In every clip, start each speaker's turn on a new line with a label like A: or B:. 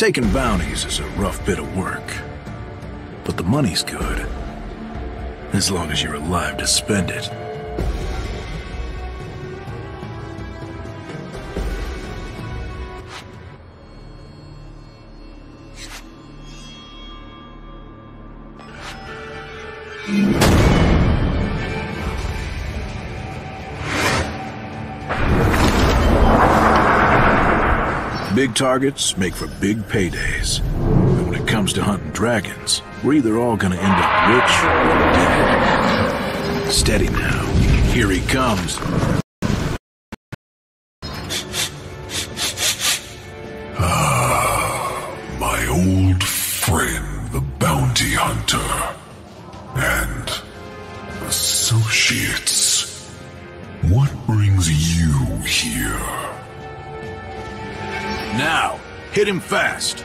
A: Taking bounties is a rough bit of work, but the money's good, as long as you're alive to spend it. Big targets make for big paydays. And when it comes to hunting dragons, we're either all gonna end up rich or dead. Steady now. Here he comes.
B: My old friend, the bounty hunter. And associates. What brings you here?
A: Now, hit him fast.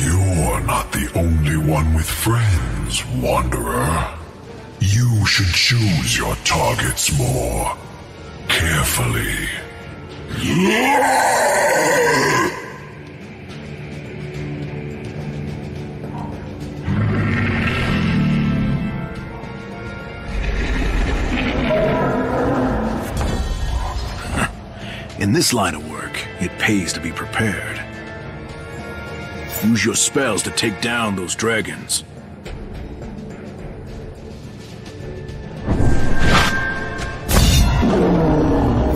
B: You're not the only one with friends, Wanderer. You should choose your targets more carefully.
A: In this line of work, it pays to be prepared. Use your spells to take down those dragons.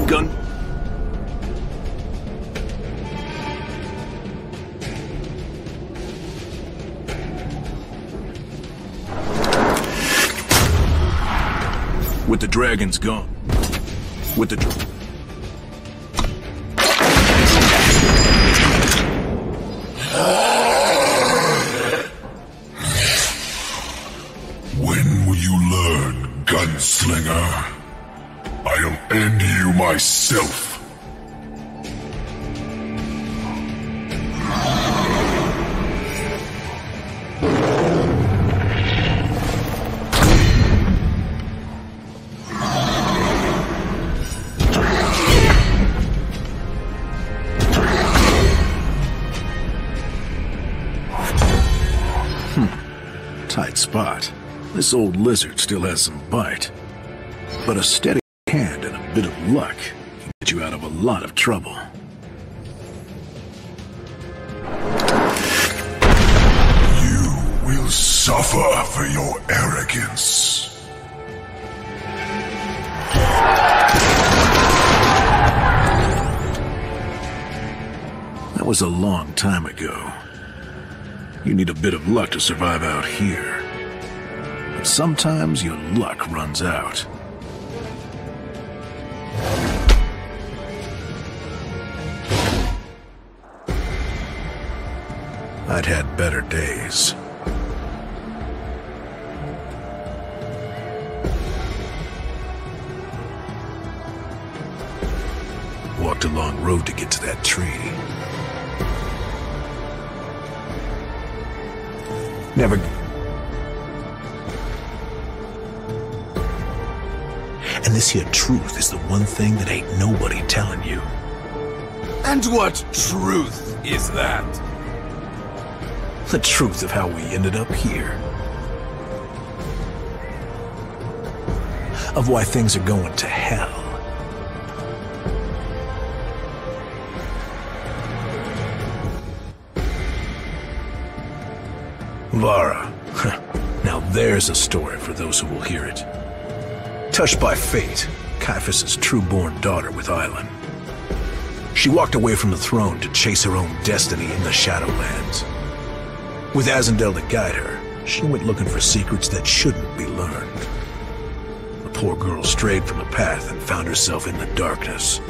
A: Gun. With the dragons gone. With the...
B: When will you learn, gunslinger? I'll end you myself.
A: Tight spot. This old lizard still has some bite. But a steady hand and a bit of luck can get you out of a lot of trouble.
B: You will suffer for your arrogance.
A: That was a long time ago. You need a bit of luck to survive out here. But sometimes your luck runs out. I'd had better days. Walked a long road to get to that tree. Never... And this here truth is the one thing that ain't nobody telling you.
C: And what truth is that?
A: The truth of how we ended up here. Of why things are going to hell. Lara. Now there's a story for those who will hear it. Touched by fate, Caiaphas' true-born daughter with Island. She walked away from the throne to chase her own destiny in the Shadowlands. With Azendel to guide her, she went looking for secrets that shouldn't be learned. The poor girl strayed from the path and found herself in the darkness.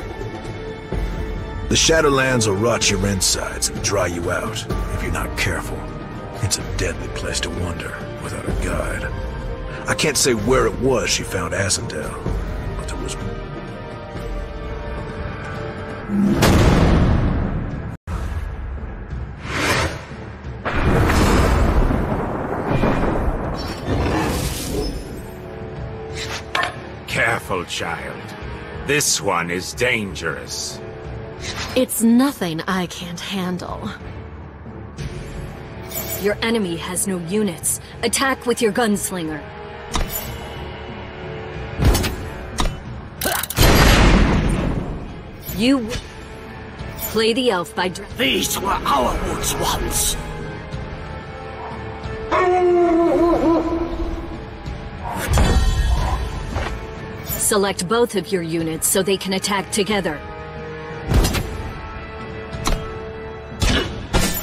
A: The Shadowlands will rot your insides and dry you out if you're not careful. It's a deadly place to wander without a guide. I can't say where it was she found Azendel, but there was...
D: careful, child. This one is dangerous.
E: It's nothing I can't handle. Your enemy has no units. Attack with your gunslinger. You play the elf by
F: These were our woods once.
E: Select both of your units so they can attack together.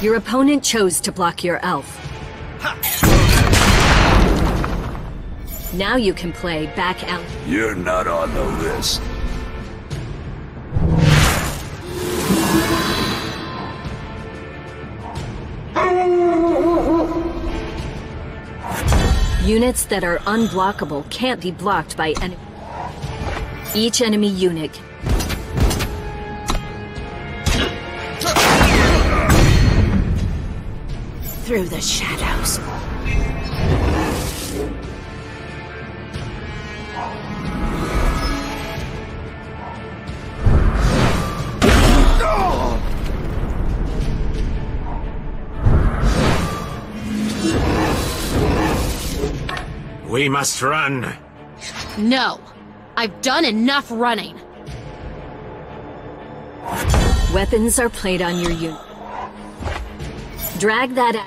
E: Your opponent chose to block your elf. Now you can play back out.
F: You're not on the list.
E: Units that are unblockable can't be blocked by any. Each enemy unit.
F: Through the shadows.
D: We must run.
G: No. I've done enough running.
E: Weapons are played on your unit. Drag that out.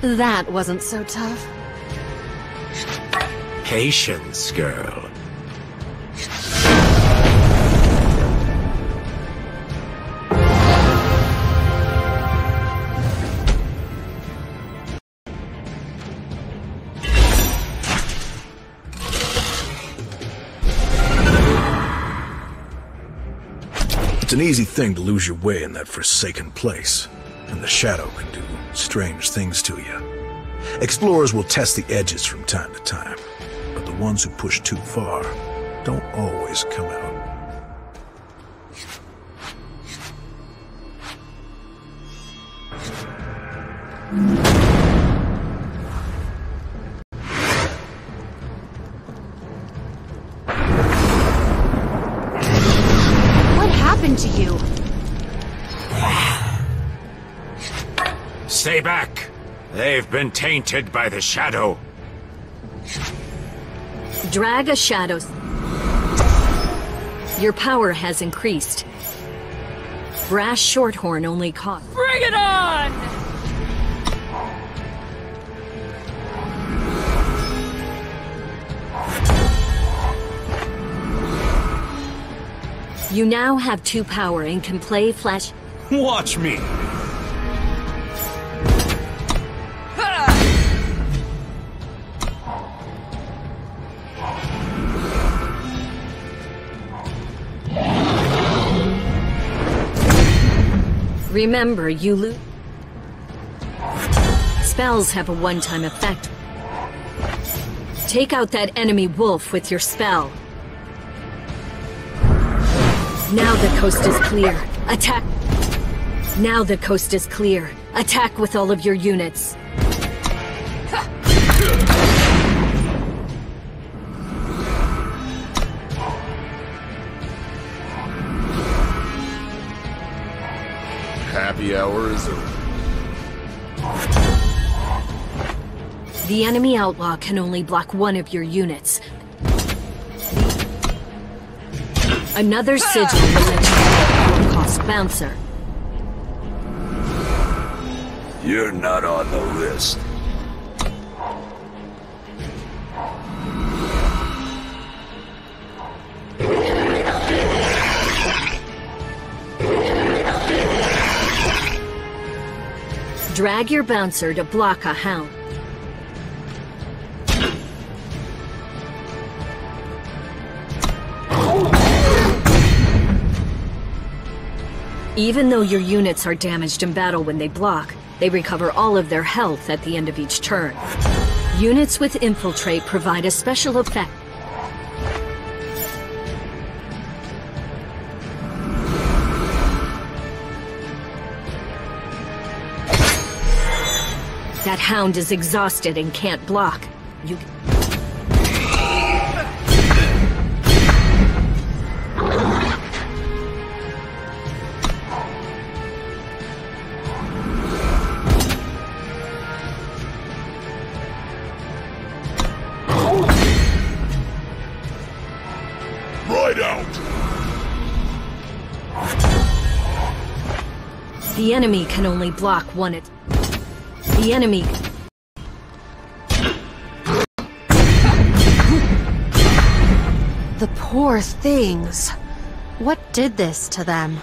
E: That wasn't so tough.
D: Patience, girl.
A: It's an easy thing to lose your way in that forsaken place, and the Shadow can do strange things to you. Explorers will test the edges from time to time, but the ones who push too far don't always come out.
G: What happened to you?
D: Stay back. They've been tainted by the Shadow.
E: Drag a shadow. Your power has increased. Brass Shorthorn only cost.
G: Bring it on!
E: You now have 2 power and can play flash.
C: Watch me.
E: Remember, you lose. Spells have a one-time effect. Take out that enemy wolf with your spell. Now the coast is clear. Attack. Now the coast is clear. Attack with all of your units.
C: Happy hour is over.
E: The enemy outlaw can only block one of your units. Another sigil will let you get a low-cost bouncer.
F: You're not on the list.
E: Drag your bouncer to block a hound. Even though your units are damaged in battle when they block, they recover all of their health at the end of each turn. Units with Infiltrate provide a special effect. That hound is exhausted and can't block. You...
B: Ride out!
E: The enemy can only block one at... The enemy...
G: The poor things. What did this to them?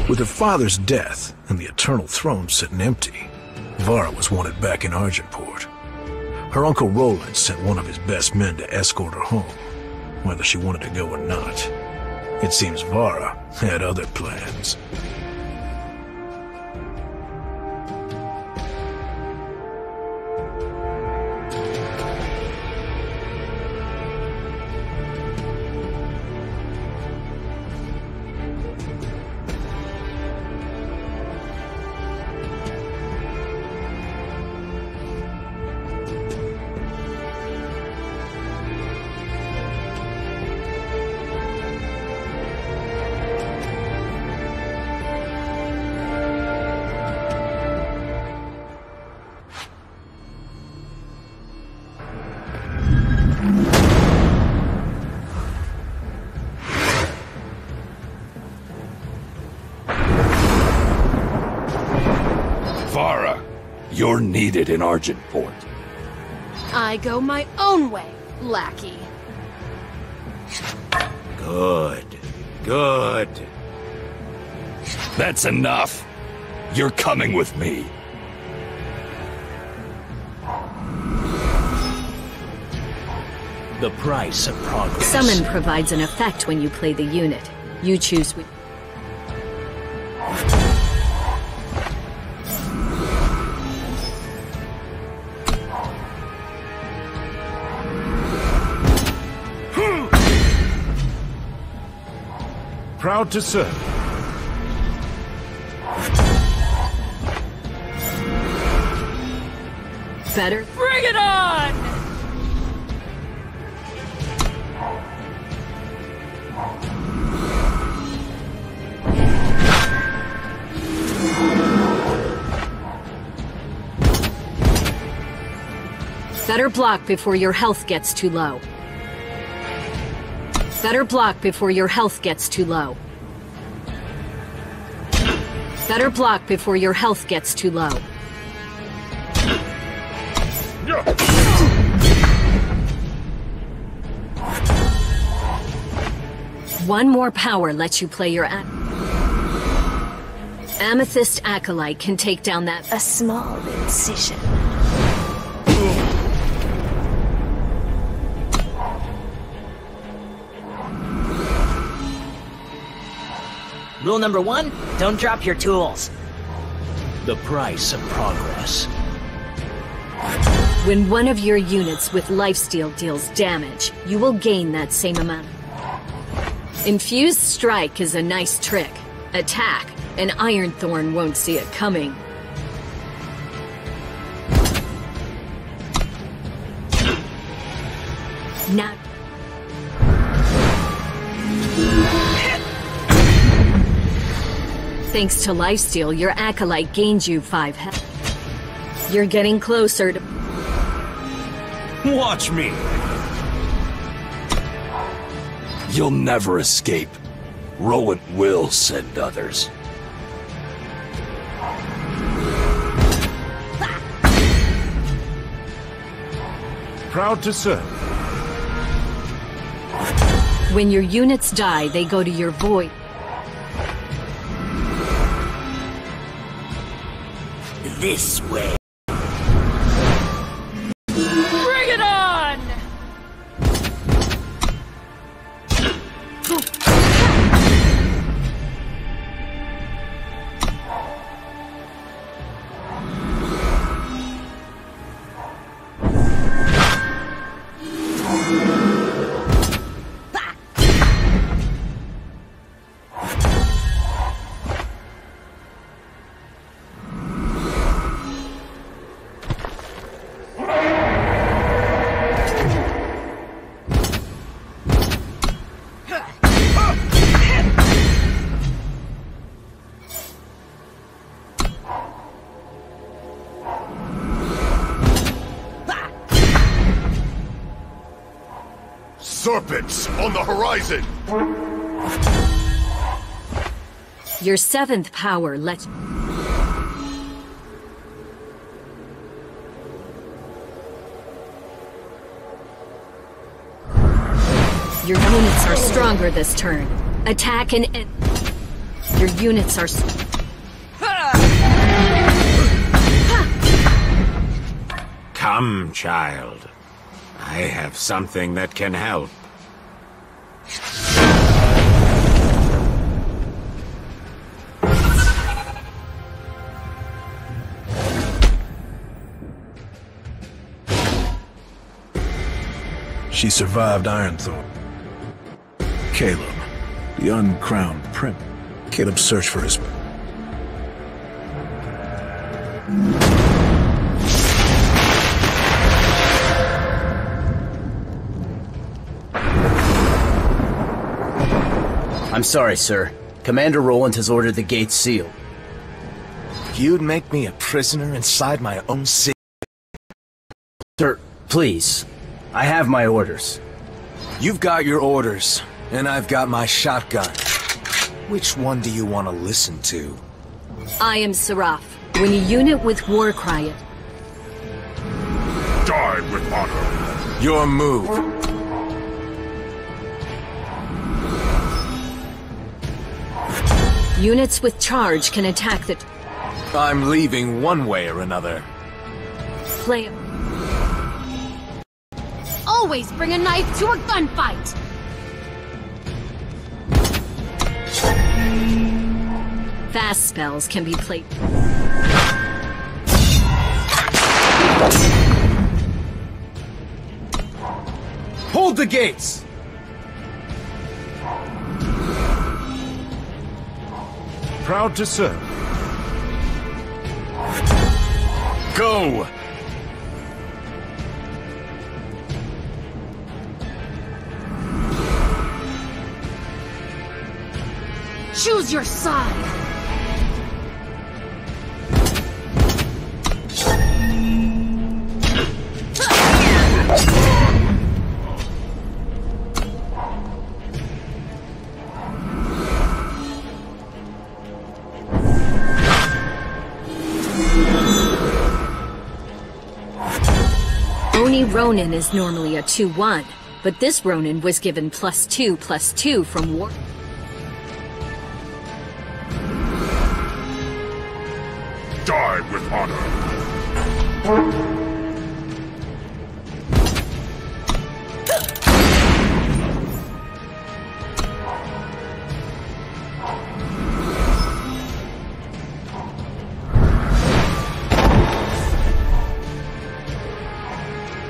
A: With her father's death and the Eternal Throne sitting empty, Vara was wanted back in Argentport. Her uncle Roland sent one of his best men to escort her home, whether she wanted to go or not. It seems Vara had other plans.
F: Vara, you're needed in Argentport.
G: I go my own way, lackey.
D: Good. Good.
F: That's enough. You're coming with me.
C: The price of progress.
E: Summon provides an effect when you play the unit. You choose which...
C: Proud to serve.
E: Better...
G: Bring it on!
E: Better block before your health gets too low. Better block before your health gets too low. Better block before your health gets too low. One more power lets you play your Amethyst Acolyte can take down that...
F: A small incision.
H: Rule number 1, don't drop your tools.
C: The price of progress.
E: When one of your units with lifesteal deals damage, you will gain that same amount. Infused Strike is a nice trick. Attack, and Ironthorn won't see it coming. Now... Thanks to lifesteal, your Acolyte gains you 5 health. You're getting closer to...
C: Watch me!
F: You'll never escape. Roland will send others.
C: Proud to serve.
E: When your units die, they go to your void.
H: This way.
G: Bring it on!
B: Serpents on the horizon!
E: Your 7th power let... Your units are stronger this turn. Attack and end. Your units are...
D: Come, child. I have something that can help.
A: She survived Ironthorn. Caleb, the uncrowned prince. Caleb searched for his...
I: I'm sorry, sir. Commander Roland has ordered the gates sealed.
J: You'd make me a prisoner inside my own city?
I: Sir, please. I have my orders.
J: You've got your orders, and I've got my shotgun. Which one do you want to listen to?
E: I am Seraph. When a unit with Warcry...
B: Die with honor.
J: Your move.
E: Units with charge can attack the...
J: I'm leaving one way or another.
E: Play...
G: Always bring a knife to a gunfight!
E: Fast spells can be played...
J: Hold the gates!
C: Proud to serve.
J: Go!
G: Choose your side!
E: Oni Ronin is normally a 2-1, but this Ronin was given +2/+2 from War...
B: Die with honor.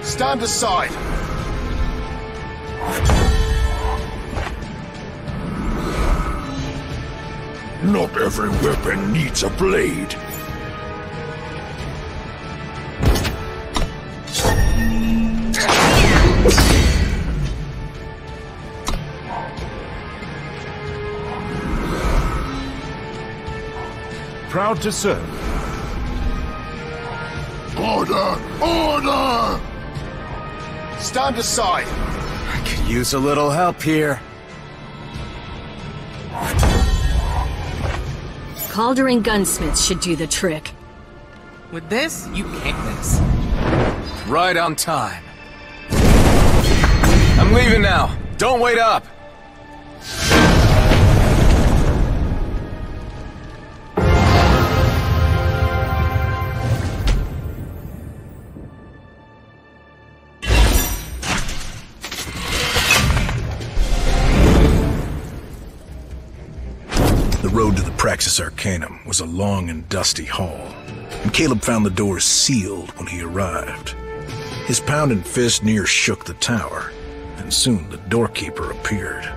B: Stand aside! Not every weapon needs a blade.
C: Proud to serve.
B: Order! Order!
J: Stand aside! I could use a little help here.
E: Calder gunsmiths should do the trick.
K: With this, you can't miss.
J: Right on time. I'm leaving now. Don't wait up!
A: The road to the Praxis Arcanum was a long and dusty hall, and Caleb found the doors sealed when he arrived. His pounding fist near shook the tower, and soon the doorkeeper appeared.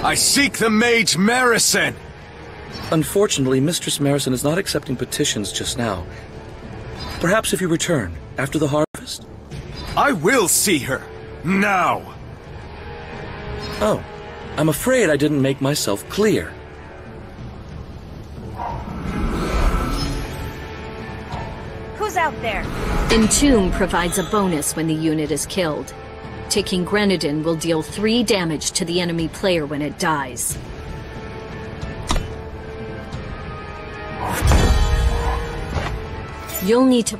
J: I seek the mage Marison!
L: Unfortunately, Mistress Marison is not accepting petitions just now. Perhaps if you return, after the harvest?
J: I will see her! Now!
L: Oh, I'm afraid I didn't make myself clear.
M: Who's out there?
E: Entomb provides a bonus when the unit is killed. Taking Grenadin will deal 3 damage to the enemy player when it dies. You'll need to...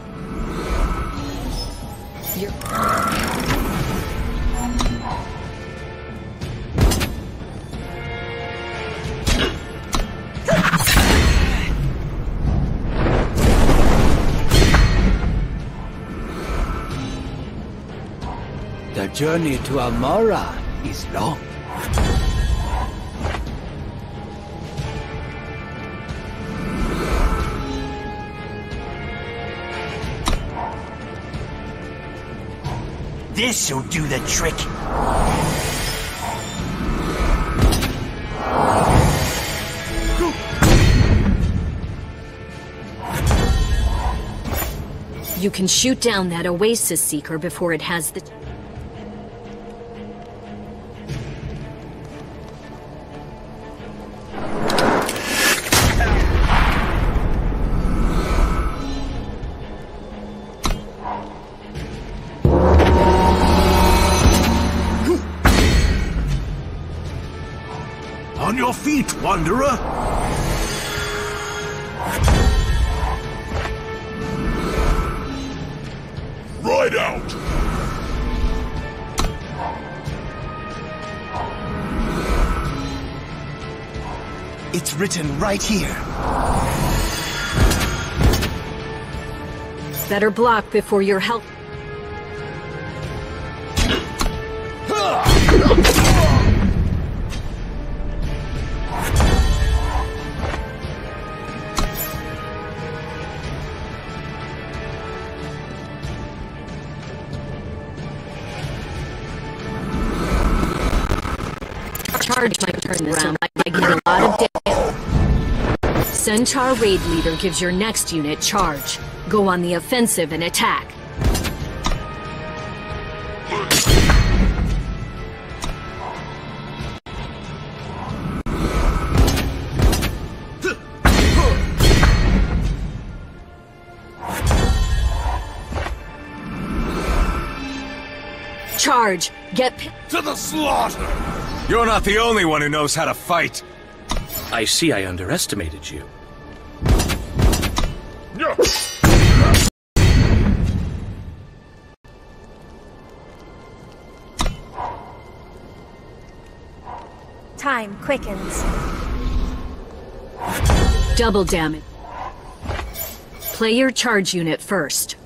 N: The journey to Almora is long.
O: This'll do the trick.
E: You can shoot down that Oasis Seeker before it has the...
A: On your feet, Wanderer!
B: Ride out!
O: It's written right here.
E: Better block before your help... Charge might turn this around. I get a lot of damage. Centaur Raid Leader gives your next unit charge. Go on the offensive and attack. Charge! Get
J: to the slaughter! You're not the only one who knows how to fight.
L: I see I underestimated you.
M: Time quickens.
E: Double damage. Play your charge unit first.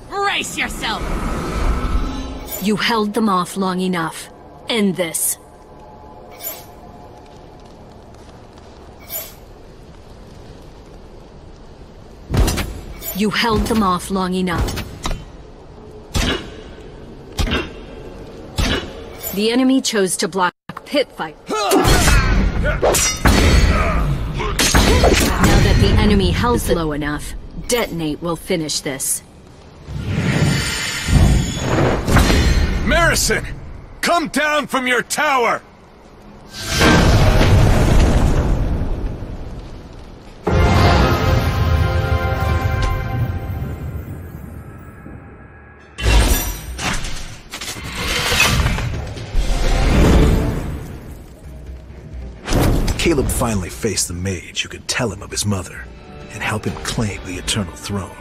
G: Brace yourself!
E: You held them off long enough. End this. You held them off long enough. The enemy chose to block pit fight. Now that the enemy health low enough, Detonate will finish this.
J: Marison! Come down from your tower!
A: Caleb finally faced the mage who could tell him of his mother and help him claim the Eternal Throne.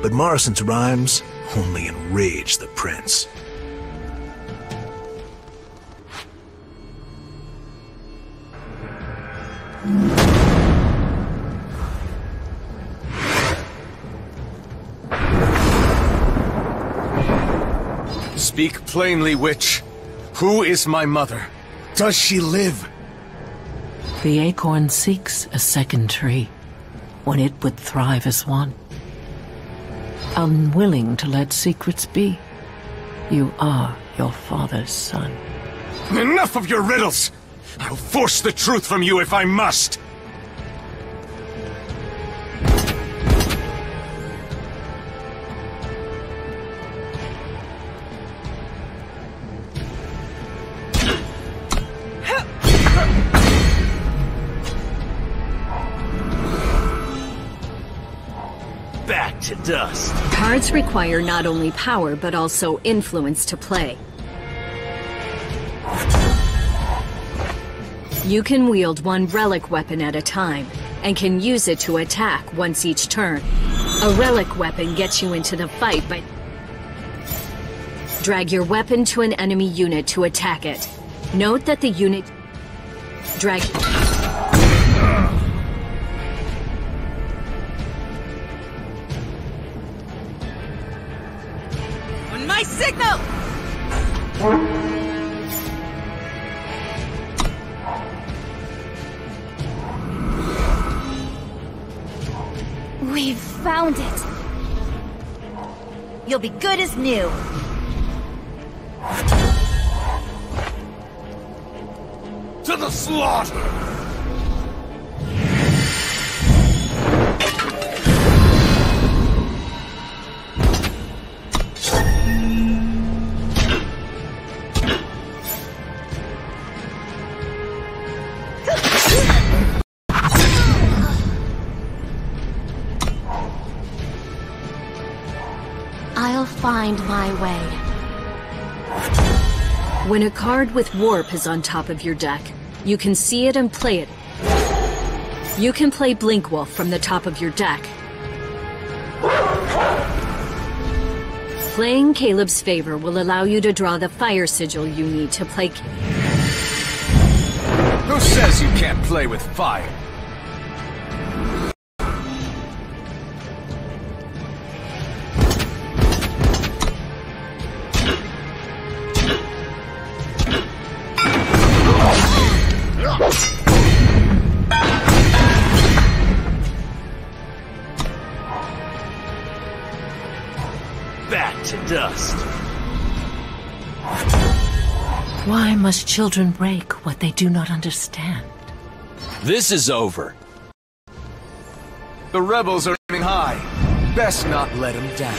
A: But Marison's rhymes only enraged the prince.
J: Speak plainly, witch. Who is my mother? Does she live?
P: The acorn seeks a second tree, when it would thrive as one. unwilling to let secrets be. You are your father's son.
Q: Enough of your riddles! I'll force the truth from you if I must!
R: Back to dust.
E: Cards require not only power, but also influence to play. You can wield one relic weapon at a time, and can use it to attack once each turn. A relic weapon gets you into the fight by... Drag your weapon to an enemy unit to attack it. Note that the unit... Drag...
K: On my signal!
M: We've found it. You'll be good as new.
Q: To the slaughter!
G: I'll find my way.
E: When a card with Warp is on top of your deck, you can see it and play it. You can play Blinkwolf from the top of your deck. Playing Caleb's Favor will allow you to draw the fire sigil you need to play...
J: Who says you can't play with fire?
R: Back to dust.
P: Why must children break what they do not understand?
F: This is over.
J: The rebels are aiming high. Best not let them down.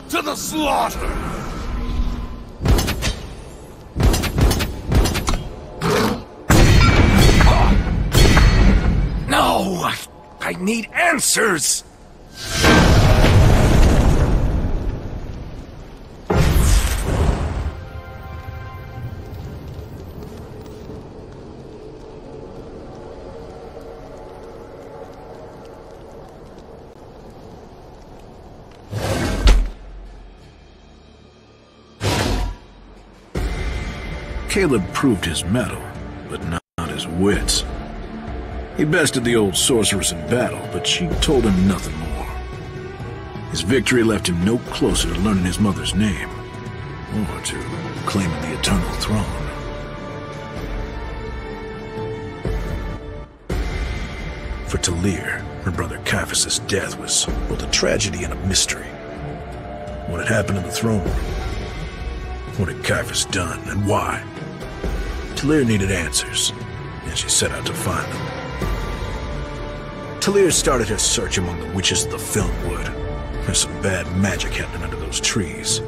Q: To the slaughter!
J: No! I need answers!
A: Caleb proved his mettle, but not his wits. He bested the old sorceress in battle, but she told him nothing more. His victory left him no closer to learning his mother's name, or to claiming the eternal throne. For Talir, her brother Caiaphas' death was both a tragedy and a mystery. What had happened in the throne room? What had Caiaphas done, and why? Talir needed answers, and she set out to find them. Talir started her search among the witches of the Filmwood. There's some bad magic happening under those trees.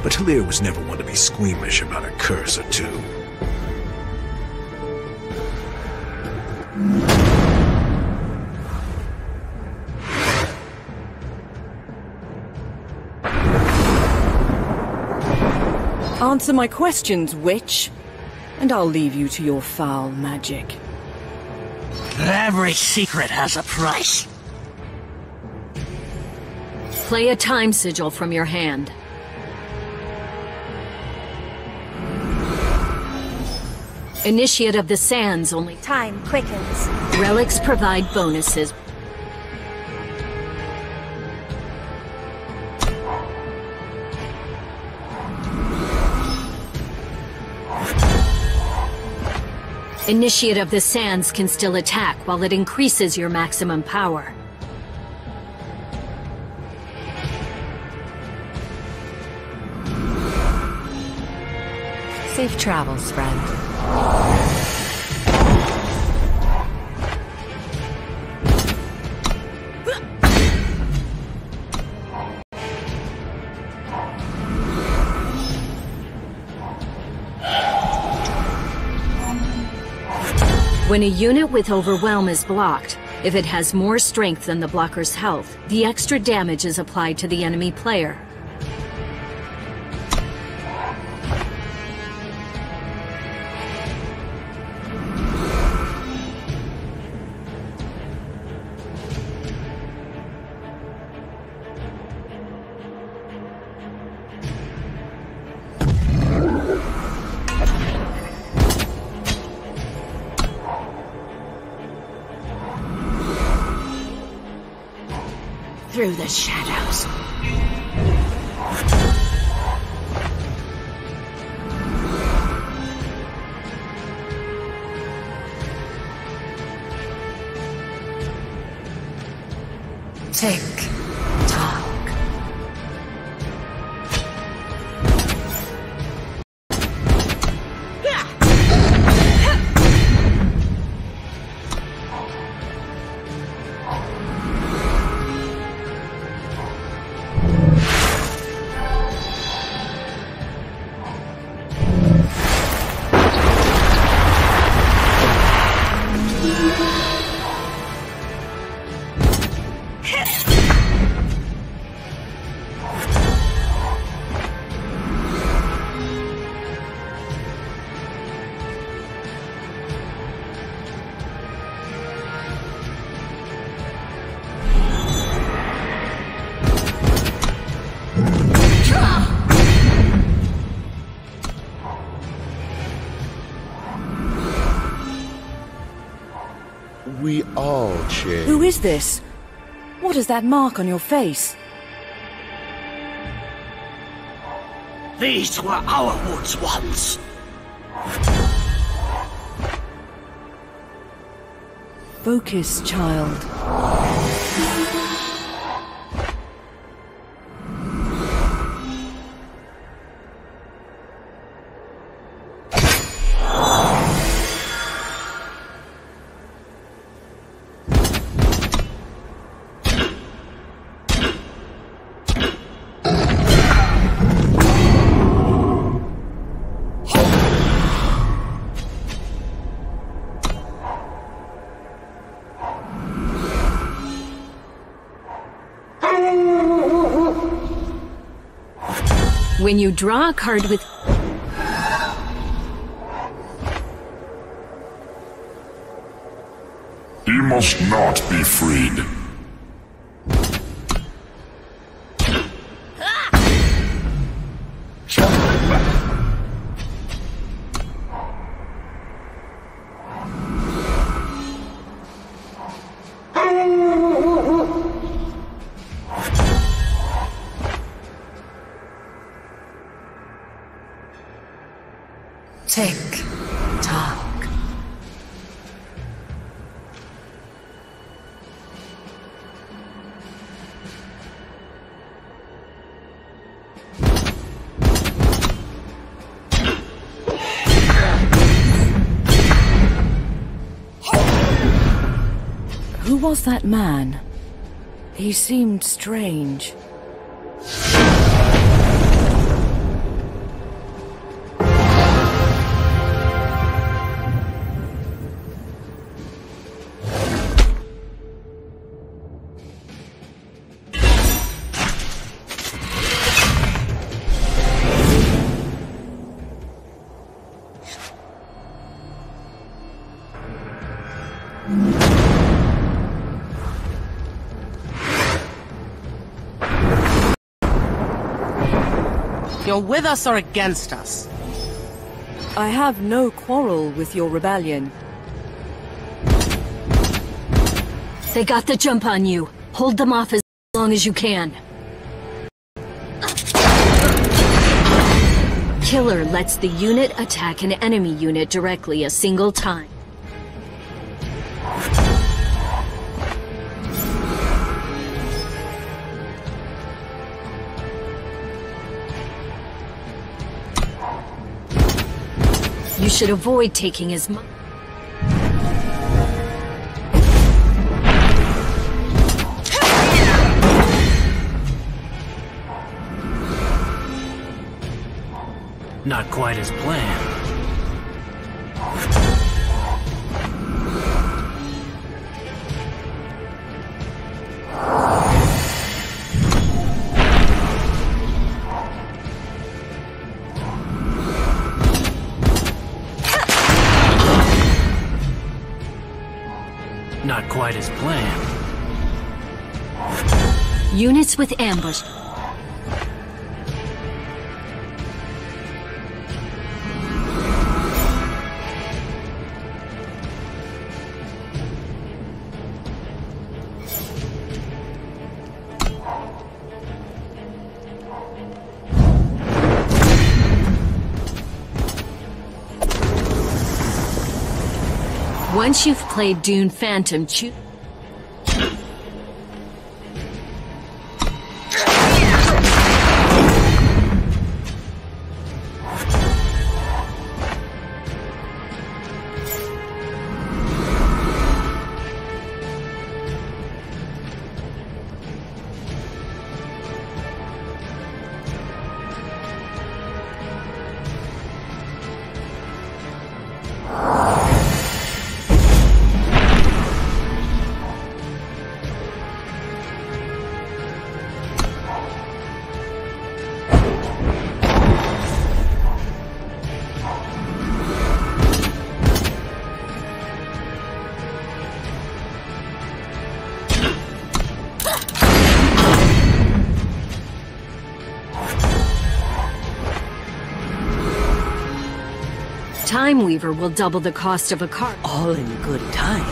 A: But Talir was never one to be squeamish about a curse or two.
S: Answer my questions, witch, and I'll leave you to your foul magic.
O: Every secret has a price.
E: Play a time sigil from your hand. Initiate of the Sands only.
M: Time quickens.
E: Relics provide bonuses. Initiate of the Sands can still attack while it increases your maximum power.
P: Safe travels, friend.
E: When a unit with Overwhelm is blocked, if it has more strength than the blocker's health, the extra damage is applied to the enemy player.
O: Through the shadows. Tick tock.
T: We all change.
S: Who is this? What is that mark on your face?
O: These were our woods once.
S: Focus, child.
E: When you draw a card with...
B: He must not be freed.
O: Tick tock.
S: Who was that man? He seemed strange.
U: You're with us or against us?
S: I have no quarrel with your rebellion.
E: They got the jump on you. Hold them off as long as you can. Killer lets the unit attack an enemy unit directly a single time. You should avoid taking his money.
N: Not quite as planned. Not quite as planned.
E: Units with ambush. Once you've played Dune Phantom, choose. Time Weaver will double the cost of a card.
O: All in good time.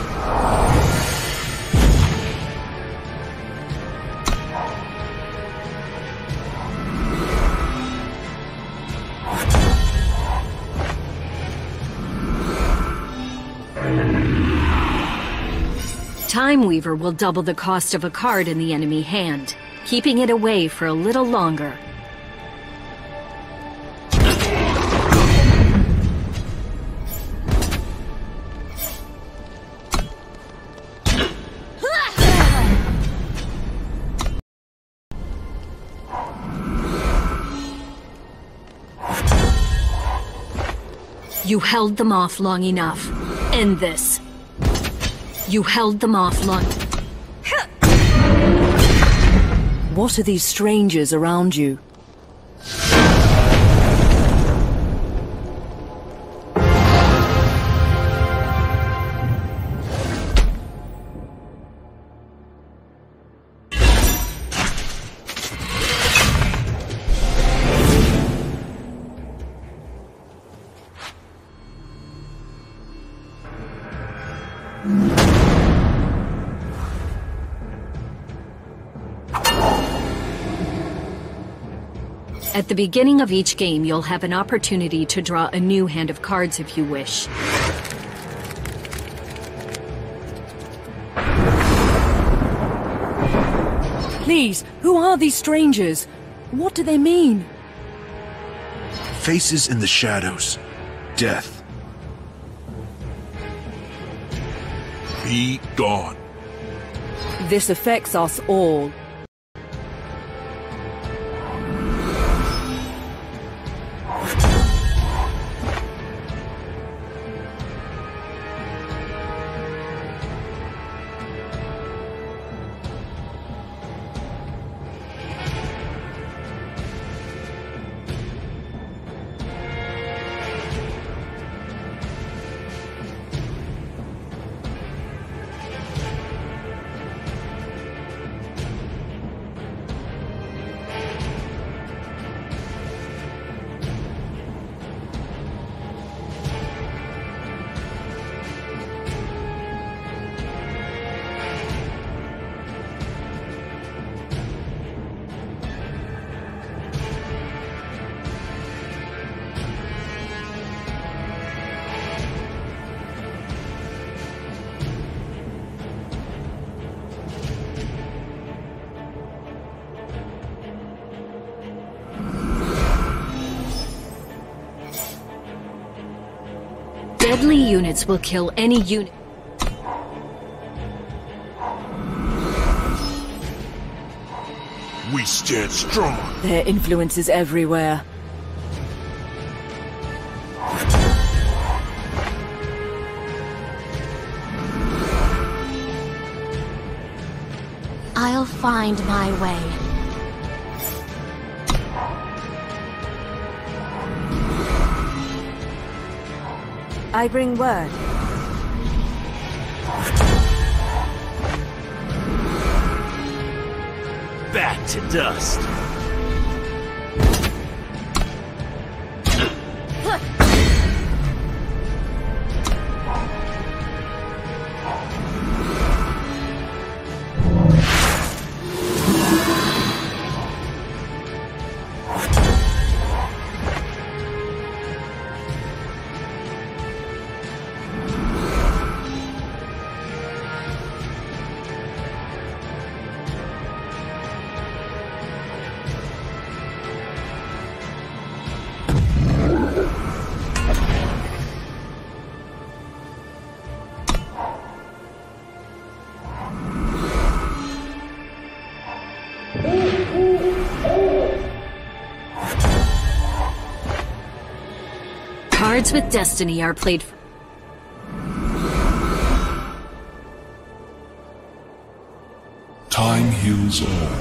E: Time Weaver will double the cost of a card in the enemy hand, keeping it away for a little longer. You held them off long enough. End this. You held them off long.
S: What are these strangers around you?
E: At the beginning of each game, you'll have an opportunity to draw a new hand of cards if you wish.
S: Please, who are these strangers? What do they mean?
A: Faces in the shadows. Death.
B: Be gone.
S: This affects us all.
E: Deadly units will kill any unit.
Q: We stand strong.
S: Their influence is everywhere.
G: I'll find my way.
M: I bring word.
R: Back to dust.
E: Cards with Destiny are played for.
B: Time heals all.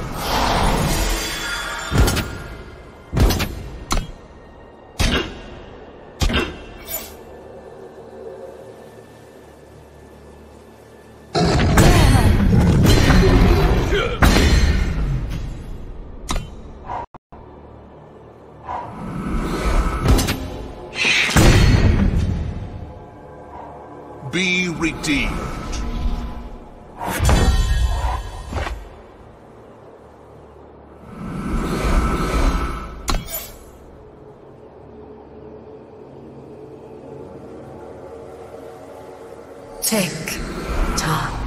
Q: Be redeemed.
O: Tick tock.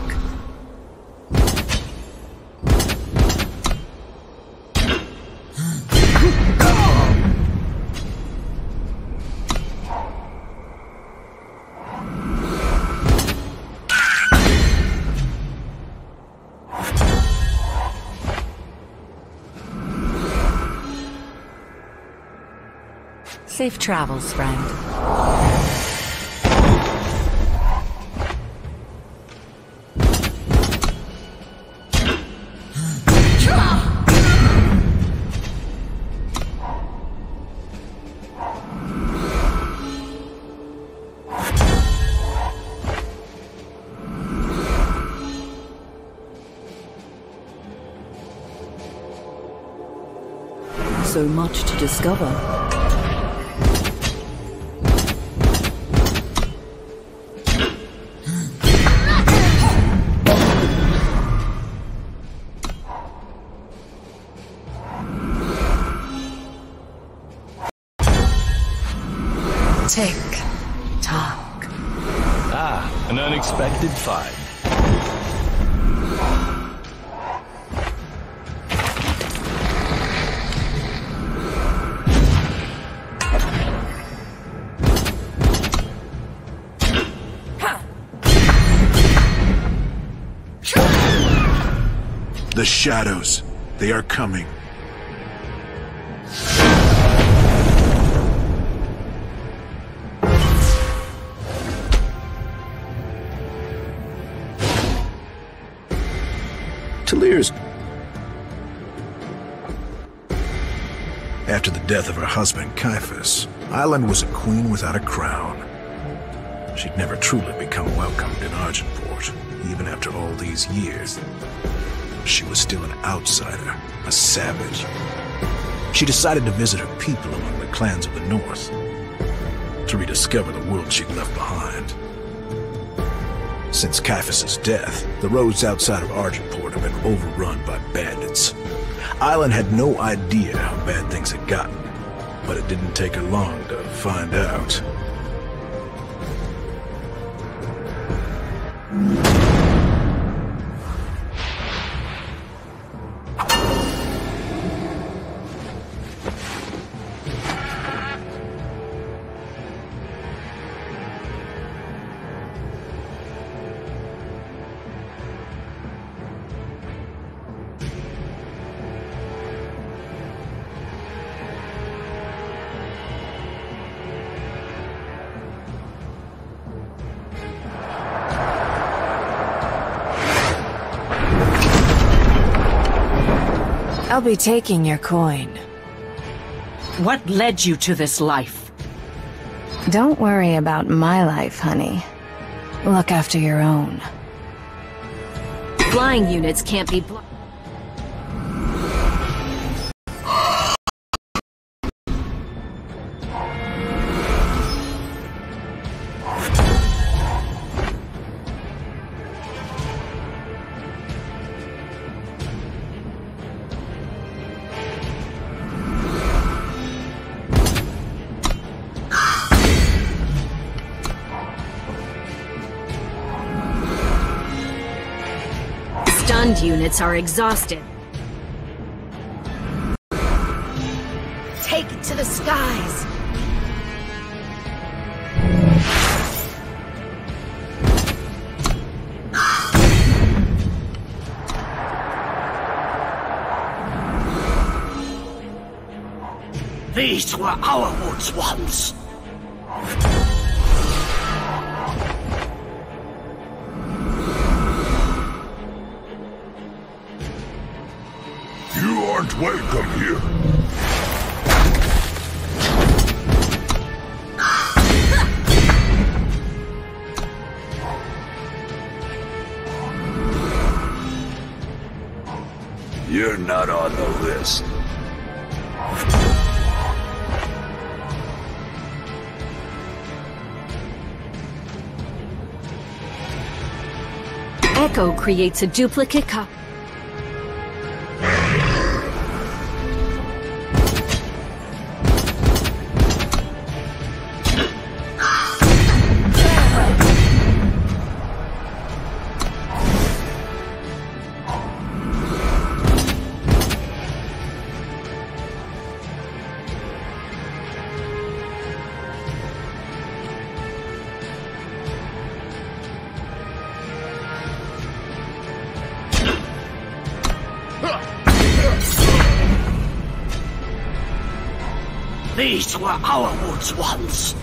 O: Safe travels, friend.
S: So much to discover.
O: Tick tock.
F: Ah, an unexpected find.
A: The shadows, they are coming. Talir's. After the death of her husband, Caiaphas, Island was a queen without a crown. She'd never truly become welcomed in Argentport, even after all these years. She was still an outsider, a savage. She decided to visit her people among the clans of the North, to rediscover the world she'd left behind. Since Caiaphas' death, the roads outside of Argentport have been overrun by bandits. Island had no idea how bad things had gotten, but it didn't take her long to find out.
M: I'll be taking your coin.
P: What led you to this life?
M: Don't worry about my life, honey. Look after your own.
E: Flying units can't be blocked. Stunned units are exhausted.
K: Take it to the skies!
R: These were our woods once.
B: You aren't welcome here.
U: You're not on the list.
E: Echo creates a duplicate copy.
R: These were our woods once.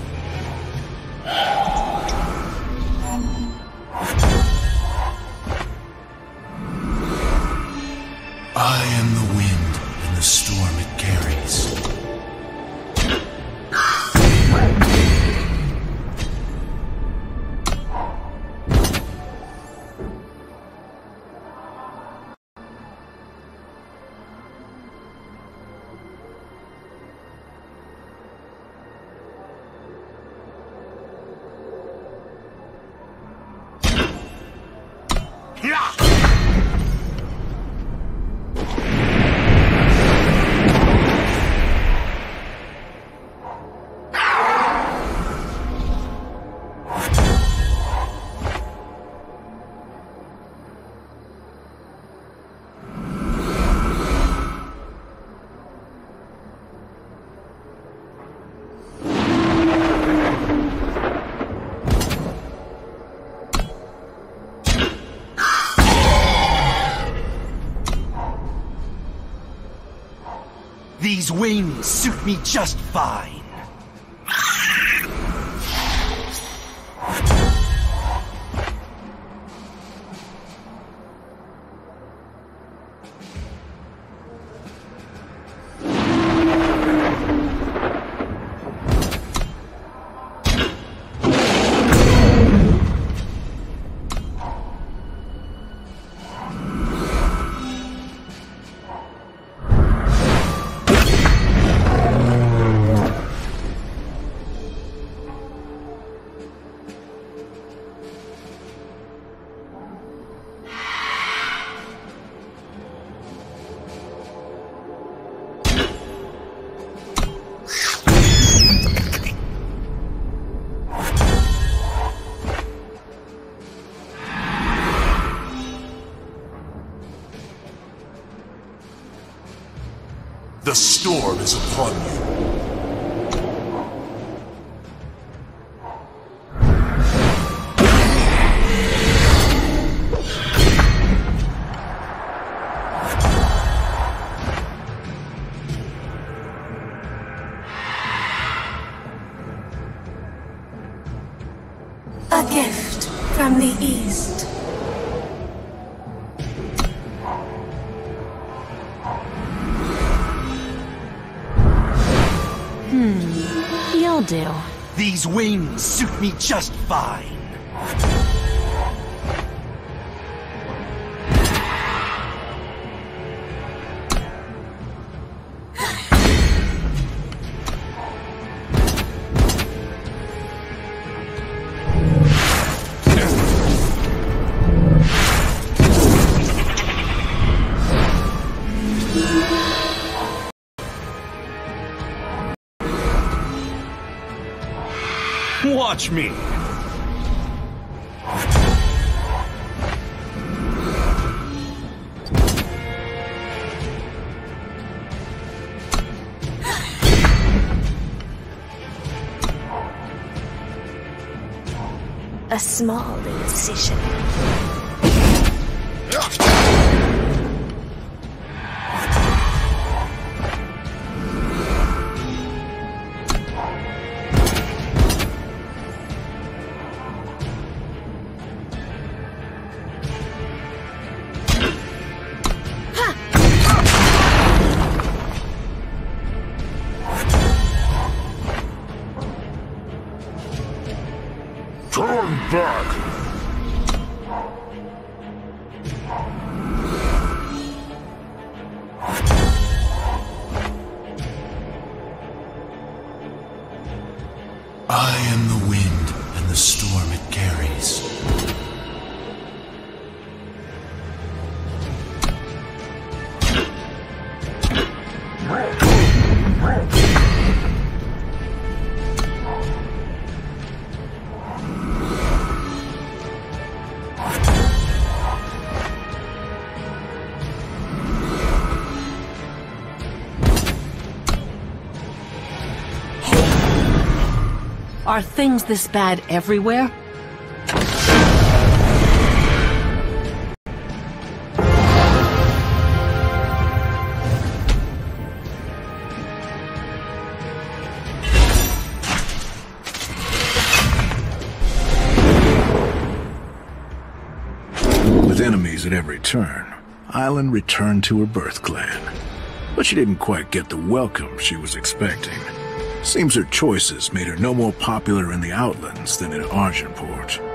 A: I am the wind and the storm it carries.
Q: These wings suit me just fine.
B: The storm is upon you.
O: A gift from the East.
P: That'll do.
R: These wings suit me just fine.
Q: Watch me!
O: A small incision.
B: Turn back!
A: I am the wind and the storm it carries.
P: Are things this bad everywhere?
A: With enemies at every turn, Island returned to her birth clan. But she didn't quite get the welcome she was expecting. Seems her choices made her no more popular in the Outlands than in Argenport.